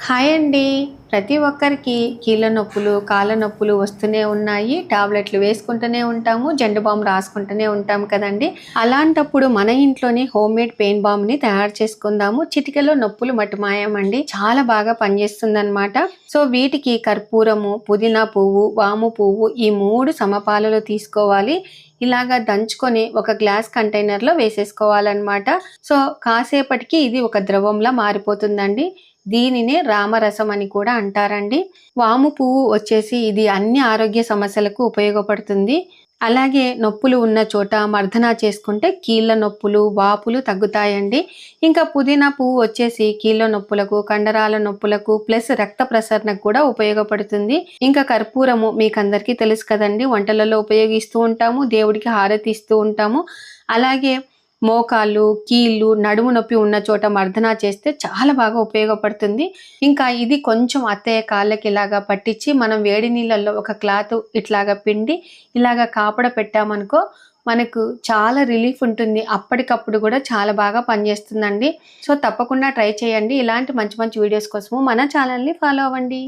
Hi అండి. ప్రతి ఒక్కరికి కీళ్ళ నొప్పులు, కాళ్ళ నొప్పులు వస్తూనే ఉన్నాయి. టాబ్లెట్లు వేసుకుంటూనే ఉంటాము. జండు బామ్ రాసుకుంటూనే ఉంటాము కదండీ! అలాంటప్పుడు మన ఇంట్లోనే హోమ్‌మేడ్ పెయిన్ బామ్‌ని తయారు చేసుకుందాము. చిటికెలో నొప్పులు మటుమాయమండి. చాలా బాగా పనిచేస్తుందనమాట. సో, వీటికి కర్పూరము, పుదీనా పువ్వు, వాము పువ్వు ఈ 3 సమపాలలో తీసుకోవాలి. ఇలాగా దంచుకొని ఒక గ్లాస్ కంటైనర్‌లో వేసేసుకోవాలనమాట. సో, కాసేపటికి ఇది ఒక ద్రవంలా మారిపోతుందండి. దీనినే రామరసం అని కూడా అంటారండి. వాము పువ్వు వచ్చేసి ఇది అన్ని ఆరోగ్య సమస్యలకు ఉపయోగపడుతుంది. అలాగే నొప్పులు ఉన్న చోట మర్దన చేసుకుంటే కీళ్ళ నొప్పులు, వాపులు తగ్గుతాయండి. ఇంకా పుదీనా పువ్వు వచ్చేసి కీళ్ళ నొప్పులకు, కండరాల నొప్పులకు ప్లస్ రక్త ప్రసరణకు కూడా ఉపయోగపడుతుంది. ఇంకా కర్పూరము మీకందరికీ తెలుసు కదండి, వంటలలో ఉపయోగిస్తూ ఉంటాము, దేవుడికి హారతి ఇస్తూ ఉంటాము. అలాగే మోకాళ్ళు, కీళ్ళు, నడుము నొప్పి ఉన్న చోట మర్దన చేస్తే చాలా బాగా ఉపయోగపడుతుంది. ఇంకా ఇది కొంచెం అత్తయ్య కాళ్ళకి ఇలాగా పట్టించి మనం వేడి నీళ్ళల్లో ఒక క్లాత్ ఇట్లాగా పిండి ఇలాగా కాపడ పెట్టామనుకో మనకు చాలా రిలీఫ్ ఉంటుంది. అప్పటికప్పుడు కూడా చాలా బాగా పనిచేస్తుందండి. సో, తప్పకుండా ట్రై చేయండి. ఇలాంటి మంచి మంచి వీడియోస్ కోసము మన ఛానల్‌ని ఫాలో అవ్వండి.